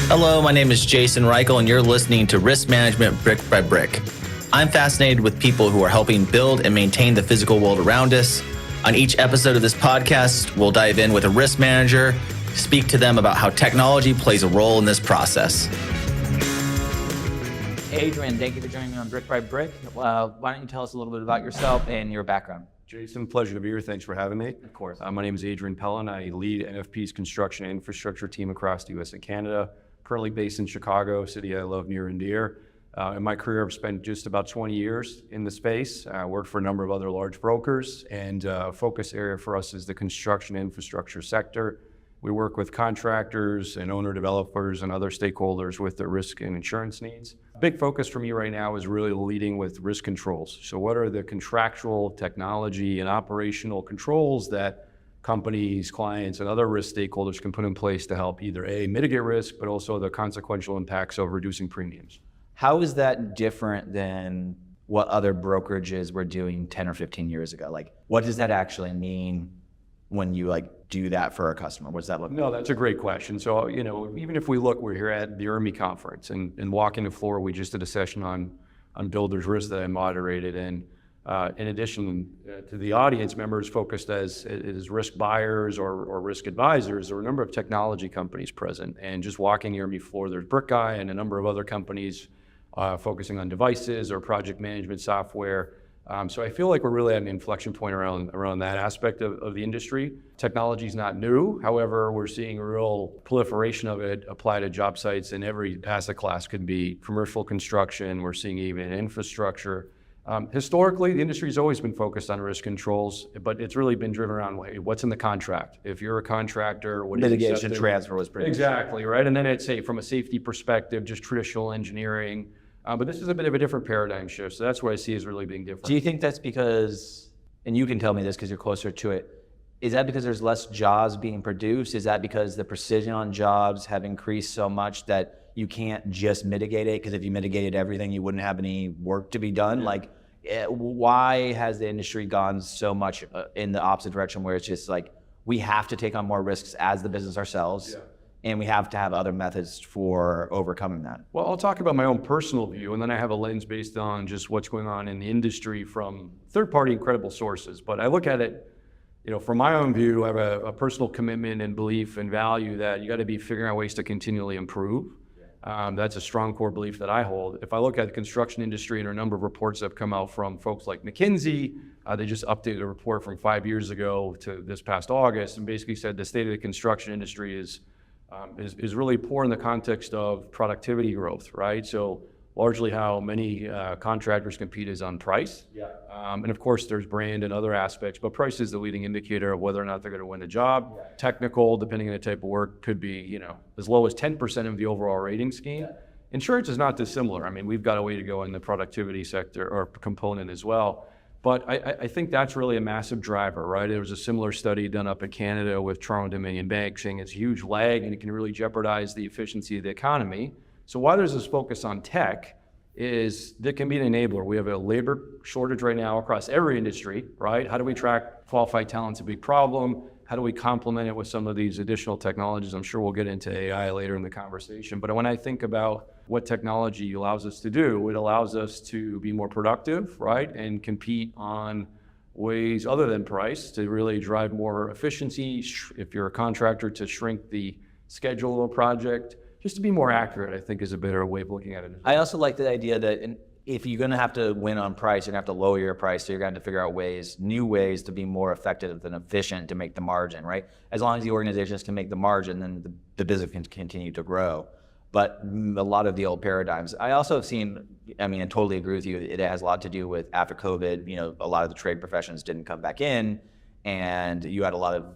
Hello, my name is Jason Reichl, and you're listening to Risk Management Brick by Brick. I'm fascinated with people who are helping build and maintain the physical world around us. On each episode of this podcast, we'll dive in with a risk manager, speak to them about how technology plays a role in this process. Adrian, thank you for joining me on Brick by Brick. Why don't you tell us a little bit about yourself and your background? Jason, pleasure to be here. Thanks for having me. Of course. My name is Adrian Pellen. I lead NFP's construction and infrastructure team across the U.S. and Canada. Currently based in Chicago, a city I love near and dear. In my career, I've spent just about 20 years in the space. I worked for a number of other large brokers, and focus area for us is the construction infrastructure sector. We work with contractors and owner developers and other stakeholders with their risk and insurance needs. A big focus for me right now is really leading with risk controls. So what are the contractual, technology, and operational controls that companies, clients, and other risk stakeholders can put in place to help either A, mitigate risk, but also the consequential impacts of reducing premiums? How is that different than what other brokerages were doing 10 or 15 years ago? Like, what does that actually mean when you do that for a customer? What does that look like? No, that's a great question. So, even if we look, we're here at the IRMI conference and walking the floor, we just did a session on builder's risk that I moderated. And in addition to the audience members focused as risk buyers or risk advisors, there were a number of technology companies present. And just walking the IRMI floor, there's BrickGuy and a number of other companies focusing on devices or project management software. So I feel like we're really at an inflection point around that aspect of the industry. Technology is not new. However, we're seeing a real proliferation of it applied to job sites in every asset class. Could be commercial construction. We're seeing even infrastructure. Historically, the industry's always been focused on risk controls, but it's really been driven around what's in the contract. If you're a contractor, what mitigation transfer was pretty exactly right. And then it's from a safety perspective, just traditional engineering. But this is a bit of a different paradigm shift. So that's what I see as really being different. Do you think that's because, and you can tell me this because you're closer to it, is that because there's less jobs being produced? Is that because the precision on jobs have increased so much that you can't just mitigate it? Because if you mitigated everything, you wouldn't have any work to be done. Yeah. Why has the industry gone so much in the opposite direction where it's just we have to take on more risks as the business ourselves? Yeah. And we have to have other methods for overcoming that? Well, I'll talk about my own personal view, and then I have a lens based on just what's going on in the industry from third-party credible sources. But I look at it, from my own view, I have a personal commitment and belief and value that you got to be figuring out ways to continually improve. That's a strong core belief that I hold. If I look at the construction industry and a number of reports that have come out from folks like McKinsey, they just updated a report from 5 years ago to this past August and basically said the state of the construction industry is really poor in the context of productivity growth, right? So largely how many contractors compete is on price. Yeah. And of course there's brand and other aspects, but price is the leading indicator of whether or not they're going to win a job. Yeah. Technical, depending on the type of work, could be as low as 10% of the overall rating scheme. Yeah. Insurance is not dissimilar. I mean, we've got a way to go in the productivity sector or component as well. But I think that's really a massive driver, right? There was a similar study done up in Canada with Toronto Dominion Bank saying it's a huge lag and it can really jeopardize the efficiency of the economy. So why there's this focus on tech is that can be an enabler. We have a labor shortage right now across every industry, right? How do we attract qualified talent? It's a big problem. How do we complement it with some of these additional technologies? I'm sure we'll get into AI later in the conversation. But when I think about what technology allows us to do, it allows us to be more productive, right? And compete on ways other than price to really drive more efficiency. If you're a contractor, to shrink the schedule of a project, just to be more accurate, I think is a better way of looking at it. I also like the idea that if you're going to have to win on price, you're going to have to lower your price. So you're going to have to figure out new ways to be more effective and efficient to make the margin, right? As long as the organizations can make the margin, then the business can continue to grow. But a lot of the old paradigms, I also have seen, and totally agree with you, it has a lot to do with after COVID, a lot of the trade professions didn't come back in, and you had a lot of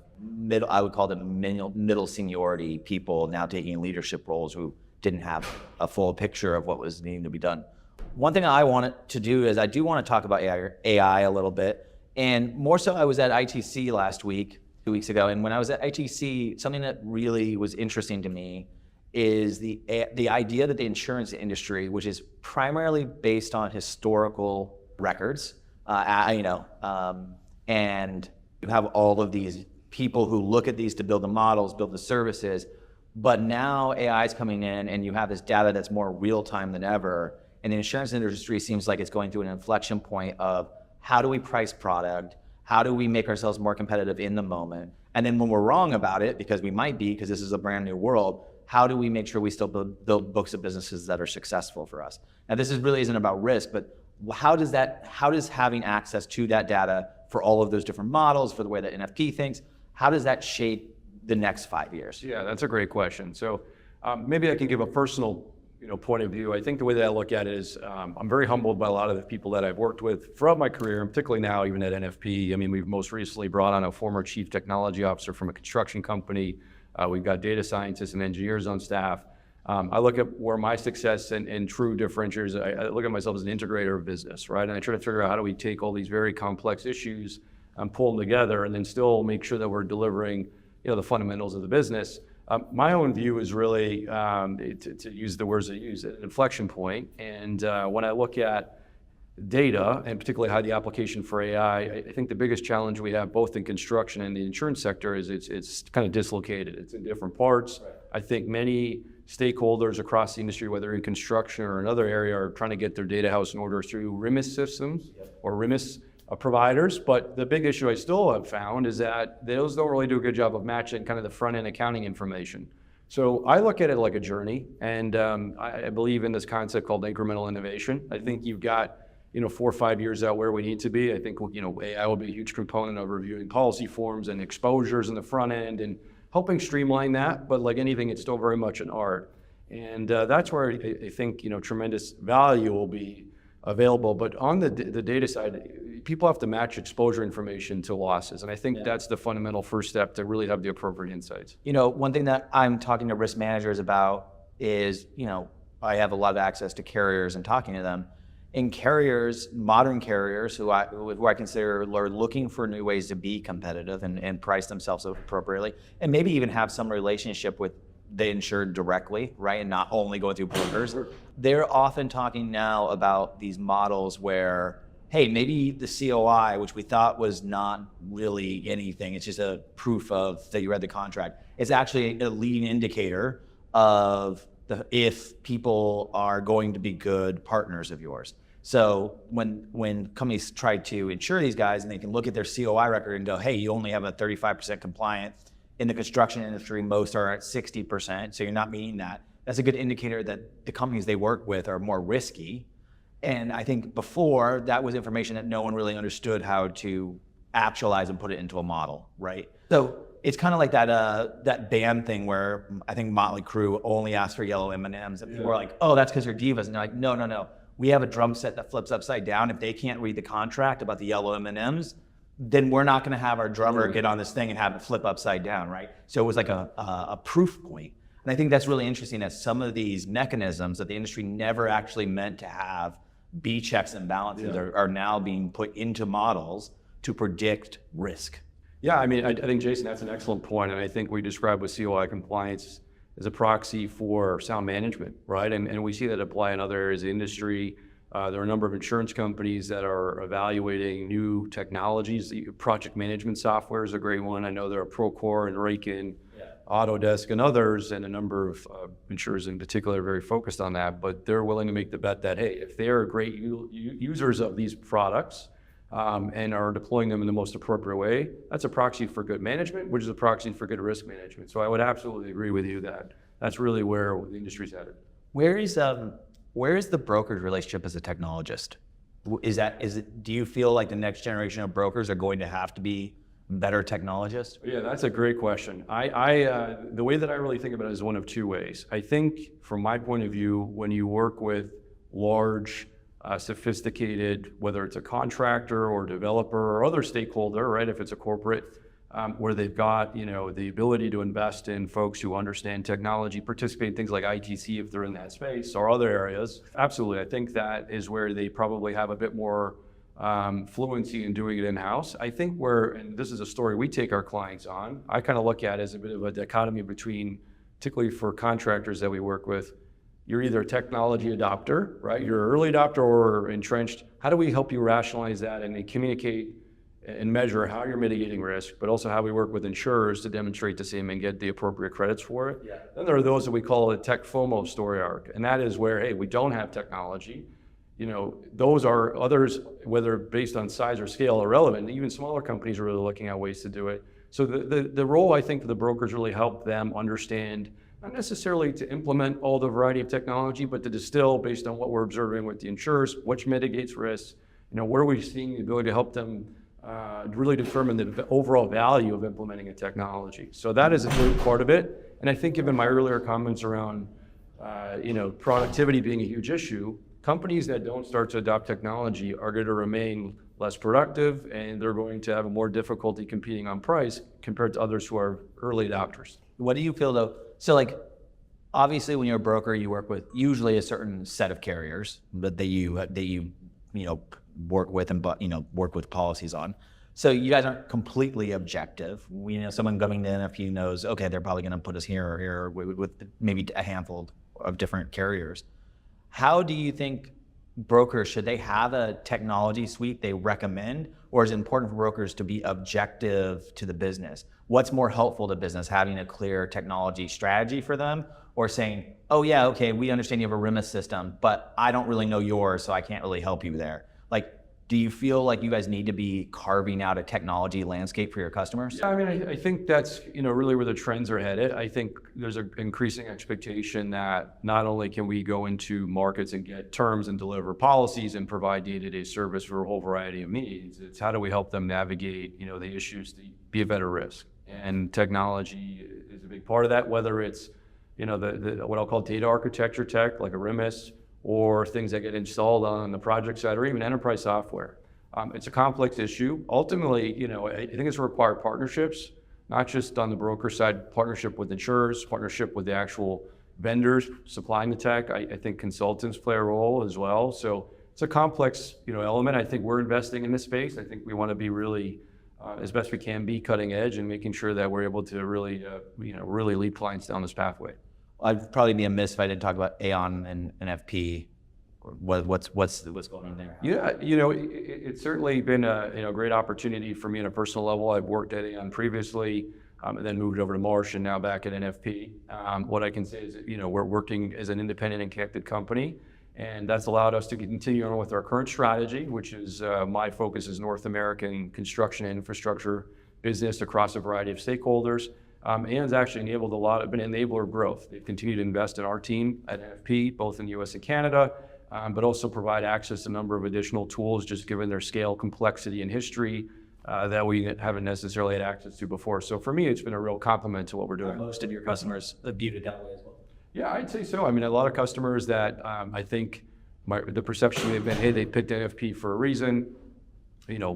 I would call them middle seniority people now taking leadership roles who didn't have a full picture of what was needing to be done. One thing I wanted to do is I do want to talk about AI a little bit, and more so I was at ITC 2 weeks ago, and when I was at ITC, something that really was interesting to me is the idea that the insurance industry, which is primarily based on historical records, and You have all of these people who look at these to build the models, build the services, but now AI is coming in and you have this data that's more real time than ever. And the insurance industry seems like it's going through an inflection point of how do we price product? How do we make ourselves more competitive in the moment? And then when we're wrong about it, because we might be, because this is a brand new world, how do we make sure we still build books of businesses that are successful for us? Now, this really isn't about risk, but how does having access to that data for all of those different models, for the way that NFP thinks, how does that shape the next 5 years? Yeah, that's a great question. So maybe I can give a personal point of view. I think the way that I look at it is I'm very humbled by a lot of the people that I've worked with throughout my career, and particularly now, even at NFP. I mean, we've most recently brought on a former chief technology officer from a construction company. We've got data scientists and engineers on staff. I look at where my success and true differentiators, I look at myself as an integrator of business, right? And I try to figure out how do we take all these very complex issues and pull them together and then still make sure that we're delivering the fundamentals of the business. My own view is really, to use the words I use, an inflection point. And when I look at data, and particularly how the application for AI, I think the biggest challenge we have both in construction and the insurance sector is it's kind of dislocated. It's in different parts. Right. I think many stakeholders across the industry, whether in construction or another area, are trying to get their data house in order through RMIS systems or RMIS providers. But the big issue I still have found is that those don't really do a good job of matching kind of the front end accounting information. So I look at it like a journey, and I believe in this concept called incremental innovation. I think you've got 4 or 5 years out where we need to be. I think AI will be a huge component of reviewing policy forms and exposures in the front end and helping streamline that. But like anything, it's still very much an art, and that's where I think tremendous value will be available. But on the data side, people have to match exposure information to losses, and I think that's the fundamental first step to really have the appropriate insights. One thing that I'm talking to risk managers about is, I have a lot of access to carriers and talking to them. And carriers, modern carriers, who I consider are looking for new ways to be competitive and price themselves appropriately, and maybe even have some relationship with the insured directly, right, and not only going through brokers. They're often talking now about these models where, hey, maybe the COI, which we thought was not really anything, it's just a proof of that you read the contract, it's actually a leading indicator of if people are going to be good partners of yours. So when companies try to insure these guys and they can look at their COI record and go, hey, you only have a 35% compliant. In the construction industry, most are at 60%, so you're not meeting that. That's a good indicator that the companies they work with are more risky. And I think before, that was information that no one really understood how to actualize and put it into a model, right? So it's kind of like that band thing where I think Motley Crue only asked for yellow M&Ms, and people were like, oh, that's because you're divas. And they're like, no. We have a drum set that flips upside down. If they can't read the contract about the yellow M&Ms, then we're not going to have our drummer get on this thing and have it flip upside down, right? So it was like a proof point. And I think that's really interesting that some of these mechanisms that the industry never actually meant to have be checks and balances are now being put into models to predict risk. Yeah, I mean, I think, Jason, that's an excellent point. And I think we describe with COI compliance as a proxy for sound management, right? And we see that apply in other areas of the industry. There are a number of insurance companies that are evaluating new technologies. Project management software is a great one. I know there are Procore and Reichl, Autodesk and others, and a number of insurers in particular are very focused on that. But they're willing to make the bet that, hey, if they are great users of these products and are deploying them in the most appropriate way, that's a proxy for good management, which is a proxy for good risk management. So I would absolutely agree with you that that's really where the industry's headed. Where is the broker's relationship as a technologist? Do you feel like the next generation of brokers are going to have to be better technologists? Yeah, that's a great question. The way that I really think about it is one of two ways. I think from my point of view, when you work with large, sophisticated, whether it's a contractor or developer or other stakeholder, right? If it's a corporate, where they've got the ability to invest in folks who understand technology, participate in things like ITC if they're in that space or other areas. Absolutely, I think that is where they probably have a bit more fluency in doing it in-house. I think and this is a story we take our clients on, I kind of look at it as a bit of a dichotomy between, particularly for contractors that we work with, you're either a technology adopter, right? You're an early adopter or entrenched. How do we help you rationalize that and communicate and measure how you're mitigating risk, but also how we work with insurers to demonstrate the same and get the appropriate credits for it. Yeah. Then there are those that we call a tech FOMO story arc, and that is where, hey, we don't have technology. Those are others, whether based on size or scale, irrelevant. Even smaller companies are really looking at ways to do it. So the role, I think, for the brokers really help them understand, not necessarily to implement all the variety of technology, but to distill based on what we're observing with the insurers, which mitigates risks, where are we seeing the ability to help them really determine the overall value of implementing a technology. So that is a big part of it. And I think given my earlier comments around, productivity being a huge issue, companies that don't start to adopt technology are going to remain less productive, and they're going to have a more difficulty competing on price compared to others who are early adopters. What do you feel though? So like, obviously when you're a broker, you work with usually a certain set of carriers that you work with and work with policies on. So you guys aren't completely objective. Someone coming to NFP knows, okay, they're probably going to put us here or here with maybe a handful of different carriers. How do you think brokers, should they have a technology suite they recommend, or is it important for brokers to be objective to the business? What's more helpful to business, having a clear technology strategy for them, or saying, oh yeah, okay, we understand you have a RMIS system, but I don't really know yours, so I can't really help you there. Like, do you feel like you guys need to be carving out a technology landscape for your customers? Yeah, I mean, I think that's really where the trends are headed. I think there's an increasing expectation that not only can we go into markets and get terms and deliver policies and provide day-to-day service for a whole variety of needs, it's how do we help them navigate the issues to be a better risk. And technology is a big part of that, whether it's the what I'll call data architecture tech, like a RMIS, or things that get installed on the project side, or even enterprise software. It's a complex issue. Ultimately, I think it's required partnerships, not just on the broker side, partnership with insurers, partnership with the actual vendors supplying the tech. I think consultants play a role as well. So it's a complex, element. I think we're investing in this space. I think we want to be really, as best we can be, cutting edge and making sure that we're able to really, really lead clients down this pathway. I'd probably be amiss if I didn't talk about Aon and NFP. What's going on there? Yeah, it's certainly been a great opportunity for me on a personal level. I've worked at Aon previously, and then moved over to Marsh, and now back at NFP. What I can say is, we're working as an independent and connected company, and that's allowed us to continue on with our current strategy, which is my focus is North American construction and infrastructure business across a variety of stakeholders. Aon's actually enabled been an enabler of growth. They've continued to invest in our team at NFP, both in the US and Canada, but also provide access to a number of additional tools, just given their scale, complexity, and history that we haven't necessarily had access to before. So for me, it's been a real compliment to what we're doing. Most of your customers viewed it that way as well. Yeah, I'd say so. I mean, a lot of customers that I think the perception they've been, hey, they picked NFP for a reason,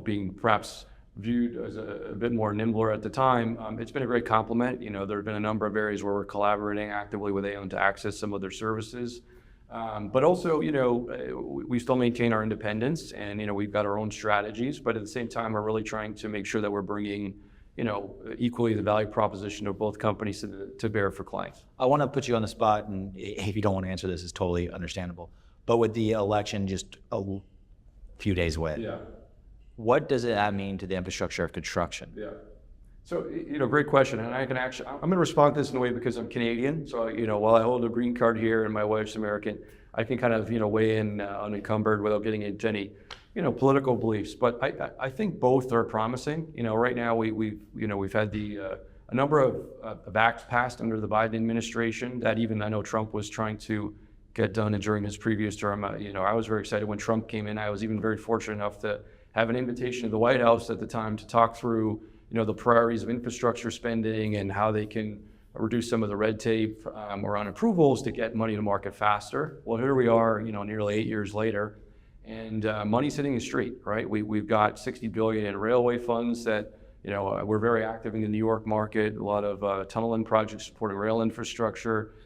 being perhaps viewed as a bit more nimbler at the time. It's been a great compliment. There have been a number of areas where we're collaborating actively with Aon to access some of their services. But also, we still maintain our independence, and, we've got our own strategies, but at the same time, we're really trying to make sure that we're bringing, equally the value proposition of both companies to bear for clients. I want to put you on the spot, and if you don't want to answer this, it's totally understandable. But with the election just a few days away, Yeah. What does that mean to the infrastructure of construction? Yeah. So, great question. And I'm going to respond to this in a way because I'm Canadian. So, while I hold a green card here and my wife's American, I can kind of, weigh in unencumbered without getting into any, political beliefs. But I think both are promising. Right now we've had a number of acts passed under the Biden administration that even I know Trump was trying to get done during his previous term. I was very excited when Trump came in. I was even very fortunate enough to have an invitation to the White House at the time to talk through, the priorities of infrastructure spending and how they can reduce some of the red tape around approvals to get money to market faster. Well, here we are, nearly 8 years later, and money's hitting the street, right? We've got $60 billion in railway funds that, we're very active in the New York market, a lot of tunneling projects supporting rail infrastructure.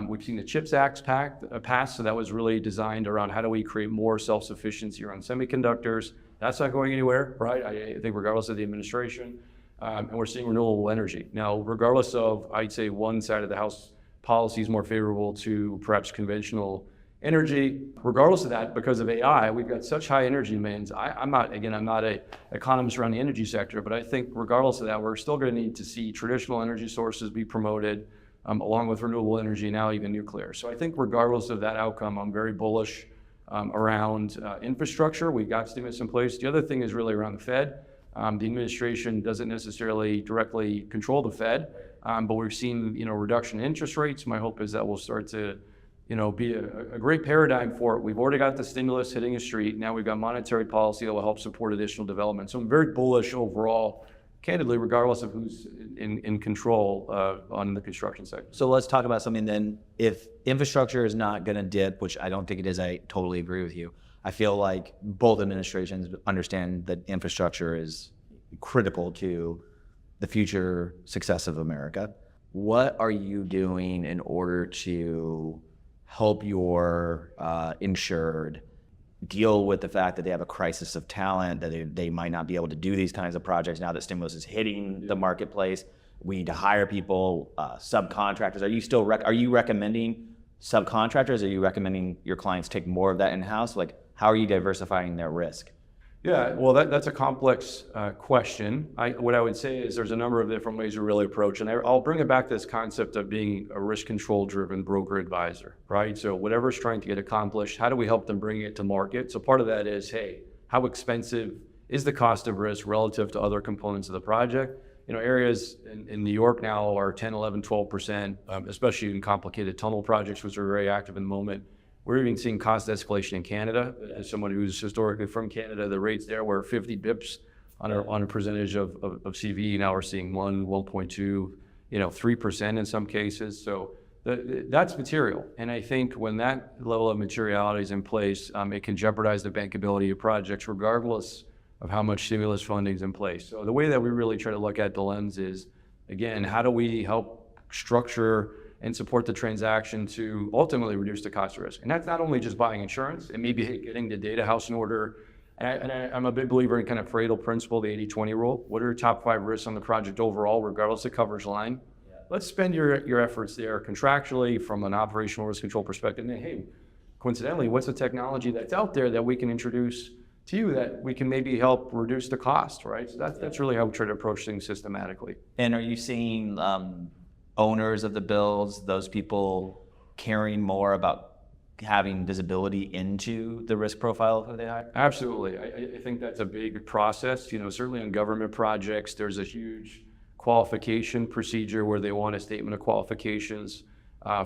We've seen the CHIPS Act pass, so that was really designed around how do we create more self-sufficiency around semiconductors. That's not going anywhere, right? I think regardless of the administration, and we're seeing renewable energy. Now, regardless of, I'd say one side of the house policy is more favorable to perhaps conventional energy. Regardless of that, because of AI, we've got such high energy demands. I'm not an economist around the energy sector, but I think regardless of that, we're still going to need to see traditional energy sources be promoted, along with renewable energy, now even nuclear. So I think regardless of that outcome, I'm very bullish around infrastructure. We've got stimulus in place. The other thing is really around the Fed. The administration doesn't necessarily directly control the Fed, but we've seen, reduction in interest rates. My hope is that we'll start to, be a great paradigm for it. We've already got the stimulus hitting a street. Now we've got monetary policy that will help support additional development. So I'm very bullish overall, candidly, regardless of who's in control on the construction sector. So let's talk about something then. If infrastructure is not going to dip, which I don't think it is, I totally agree with you. I feel like both administrations understand that infrastructure is critical to the future success of America. What are you doing in order to help your insured deal with the fact that they have a crisis of talent, that they might not be able to do these kinds of projects now that stimulus is hitting the marketplace? We need to hire people, subcontractors. Are you recommending subcontractors? Are you recommending your clients take more of that in-house? Like, how are you diversifying their risk? Yeah, well, that's a complex question. What I would say is there's a number of different ways to really approach, and I'll bring it back to this concept of being a risk control driven broker advisor, right? So whatever's trying to get accomplished, how do we help them bring it to market? So part of that is, hey, how expensive is the cost of risk relative to other components of the project? Areas in New York now are 10, 11, 12%, especially in complicated tunnel projects, which are very active in the moment. We're even seeing cost escalation in Canada. As someone who's historically from Canada, the rates there were 50 bips on a percentage of CV. Now we're seeing 1.2, 3% in some cases. So that's material. And I think when that level of materiality is in place, it can jeopardize the bankability of projects regardless of how much stimulus funding is in place. So the way that we really try to look at the lens is, again, how do we help structure and support the transaction to ultimately reduce the cost of risk? And that's not only just buying insurance, it may be getting the data house in order. And I'm a big believer in kind of Pareto principle, the 80-20 rule. What are your top 5 risks on the project overall, regardless of coverage line? Let's spend your efforts there contractually from an operational risk control perspective. And then, hey, coincidentally, what's the technology that's out there that we can introduce to you that we can maybe help reduce the cost, right? So that's really how we try to approach things systematically. And are you seeing owners of the builds, those people caring more about having visibility into the risk profile that they hire? Absolutely. I think that's a big process. Certainly on government projects, there's a huge qualification procedure where they want a statement of qualifications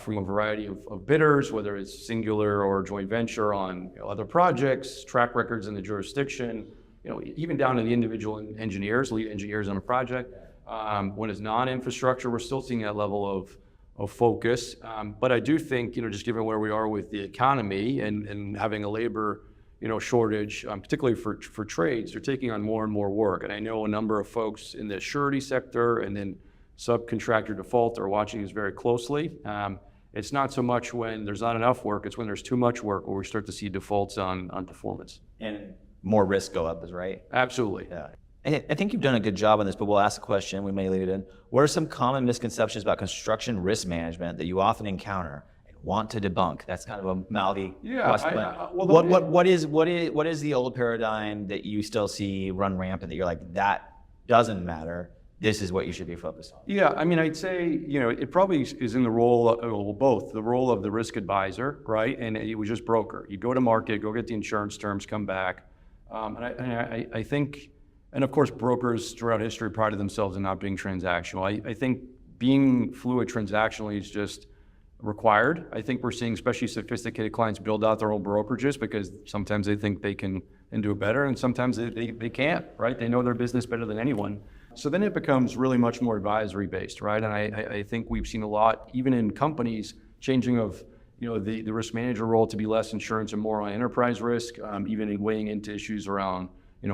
from a variety of bidders, whether it's singular or joint venture on other projects, track records in the jurisdiction, even down to the individual engineers, lead engineers on a project. When it's non-infrastructure, we're still seeing that level of focus. But I do think, just given where we are with the economy and having a labor, shortage, particularly for trades, they're taking on more and more work. And I know a number of folks in the surety sector and then subcontractor default are watching this very closely. It's not so much when there's not enough work, it's when there's too much work where we start to see defaults on performance. And more risk go up, is right? Absolutely. Yeah. I think you've done a good job on this, but we'll ask a question, we may leave it in. What are some common misconceptions about construction risk management that you often encounter and want to debunk? That's kind of a mouthy question. What is the old paradigm that you still see run rampant that you're like, that doesn't matter, this is what you should be focused on? Yeah, I'd say, it probably is in the role of both, the role of the risk advisor, right? And it was just broker. You go to market, go get the insurance terms, come back. I think, and of course, brokers throughout history prided themselves in not being transactional. I think being fluid transactionally is just required. I think we're seeing especially sophisticated clients build out their own brokerages because sometimes they think they can and do it better, and sometimes they can't, right? They know their business better than anyone. So then it becomes really much more advisory based, right? And I think we've seen a lot, even in companies, changing of the risk manager role to be less insurance and more on enterprise risk, even in weighing into issues around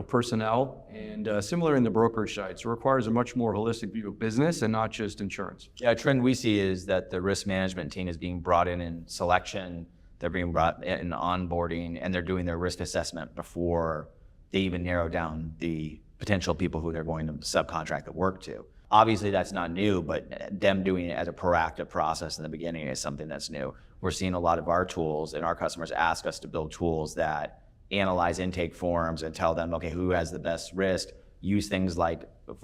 personnel, and similar in the brokerage side. So it requires a much more holistic view of business and not just insurance. Yeah, a trend we see is that the risk management team is being brought in selection, they're being brought in onboarding, and they're doing their risk assessment before they even narrow down the potential people who they're going to subcontract the work to. Obviously, that's not new, but them doing it as a proactive process in the beginning is something that's new. We're seeing a lot of our tools, and our customers ask us to build tools that analyze intake forms and tell them, okay, who has the best risk? Use things like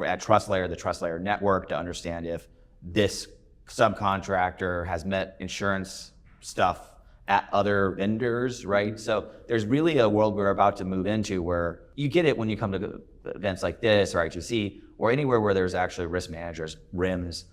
at TrustLayer, the TrustLayer network, to understand if this subcontractor has met insurance stuff at other vendors, right? So there's really a world we're about to move into where you get it when you come to events like this or I2C or anywhere where there's actually risk managers, RIMs,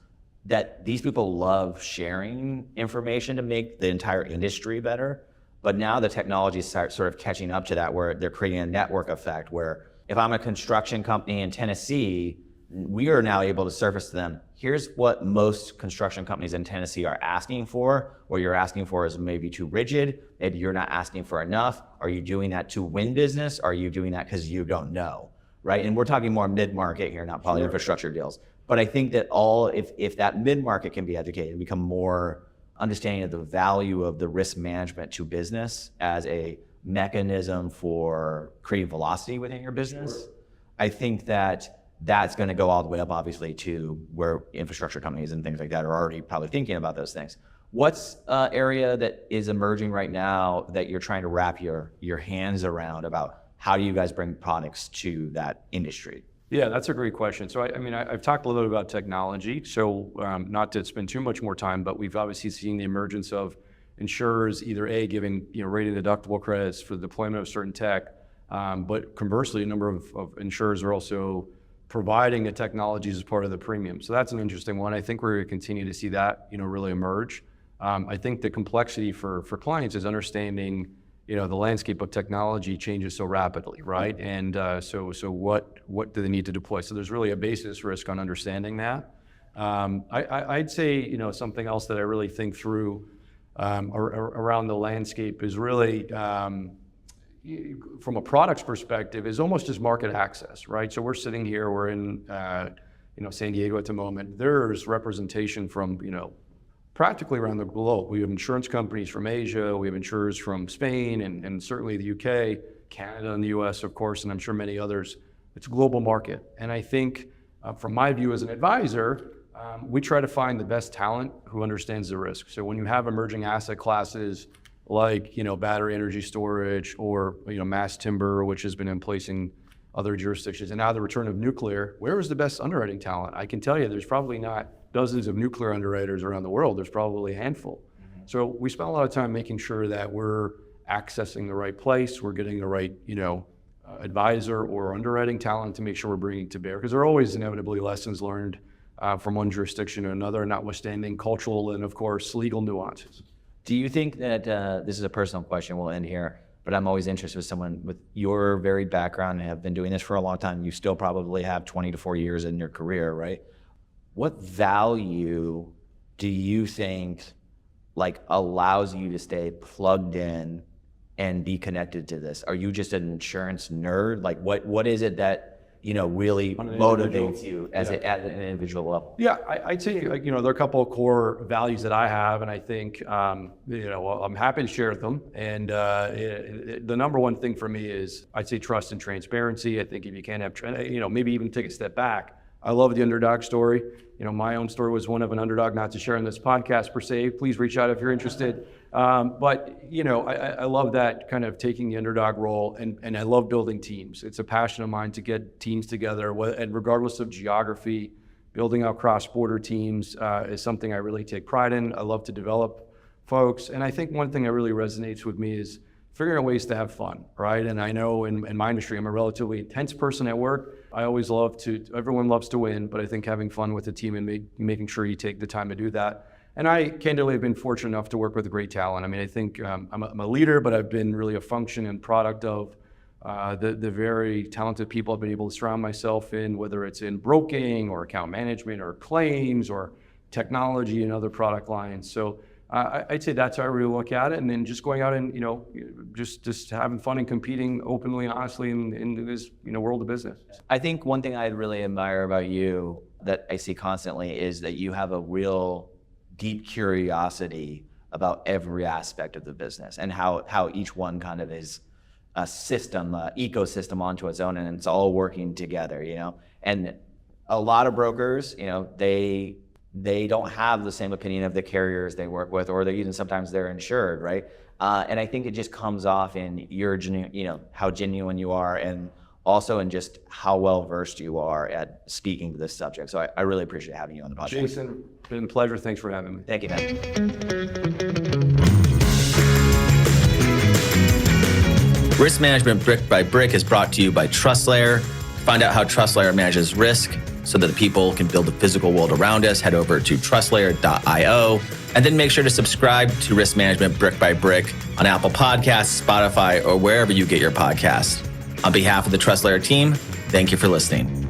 that these people love sharing information to make the entire industry better. But now the technology is sort of catching up to that, where they're creating a network effect where if I'm a construction company in Tennessee, we are now able to surface to them, here's what most construction companies in Tennessee are asking for. What you're asking for is maybe too rigid. Maybe you're not asking for enough. Are you doing that to win business? Are you doing that because you don't know, right? And we're talking more mid-market here, not probably infrastructure deals. But I think that if that mid-market can be educated, become more understanding of the value of the risk management to business as a mechanism for creating velocity within your business, I think that's going to go all the way up, obviously, to where infrastructure companies and things like that are already probably thinking about those things. What's an area that is emerging right now that you're trying to wrap your hands around about how do you guys bring products to that industry? Yeah, that's a great question. So, I've talked a little bit about technology. So, not to spend too much more time, but we've obviously seen the emergence of insurers either giving rated deductible credits for the deployment of certain tech, but conversely, a number of insurers are also providing the technologies as part of the premium. So that's an interesting one. I think we're going to continue to see that really emerge. I think the complexity for clients is understanding the landscape of technology changes so rapidly, right? And so what do they need to deploy? So there's really a basis risk on understanding that. I'd say something else that I really think through around the landscape is really from a products perspective is almost just market access, right? So we're sitting here, we're in San Diego at the moment. There's representation from practically around the globe. We have insurance companies from Asia, we have insurers from Spain and certainly the UK, Canada and the US, of course, and I'm sure many others. It's a global market. And I think from my view as an advisor, we try to find the best talent who understands the risk. So when you have emerging asset classes like battery energy storage or mass timber, which has been in place in other jurisdictions, and now the return of nuclear, where is the best underwriting talent? I can tell you there's probably not dozens of nuclear underwriters around the world. There's probably a handful. So we spend a lot of time making sure that we're accessing the right place, we're getting the right advisor or underwriting talent to make sure we're bringing to bear, because there are always inevitably lessons learned from one jurisdiction to another, notwithstanding cultural and of course legal nuances. Do you think that, this is a personal question, we'll end here, but I'm always interested with someone with your varied background and have been doing this for a long time. You still probably have 20 to 40 years in your career, right? What value do you think allows you to stay plugged in and be connected to this? Are you just an insurance nerd? What is it that really motivates you at an individual level? Yeah, I'd say there are a couple of core values that I have, and I think I'm happy to share them. And the number one thing for me is I'd say trust and transparency. I think if you can't have, maybe even take a step back. I love the underdog story. My own story was one of an underdog, not to share in this podcast per se. Please reach out if you're interested. But I love that kind of taking the underdog role, and I love building teams. It's a passion of mine to get teams together, and regardless of geography, building out cross-border teams is something I really take pride in. I love to develop folks, and I think one thing that really resonates with me is figuring out ways to have fun, right? And I know in my industry, I'm a relatively intense person at work. I always everyone loves to win, but I think having fun with the team and making sure you take the time to do that. And I candidly have been fortunate enough to work with great talent. I think I'm a leader, but I've been really a function and product of the very talented people I've been able to surround myself in, whether it's in broking or account management or claims or technology and other product lines. So I'd say that's how I really look at it. And then just going out and, just having fun and competing openly and honestly in this, world of business. I think one thing I really admire about you that I see constantly is that you have a real deep curiosity about every aspect of the business and how each one kind of is a system, ecosystem onto its own, and it's all working together, And a lot of brokers, they don't have the same opinion of the carriers they work with, or they even sometimes they're insured, right? And I think it just comes off in your how genuine you are, and also in just how well versed you are at speaking to this subject. So I really appreciate having you on the podcast. Jason, been a pleasure. Thanks for having me. Thank you, man. Risk Management Brick by Brick is brought to you by TrustLayer. Find out how TrustLayer manages risk so that the people can build the physical world around us. Head over to TrustLayer.io, and then make sure to subscribe to Risk Management Brick by Brick on Apple Podcasts, Spotify, or wherever you get your podcasts. On behalf of the TrustLayer team, thank you for listening.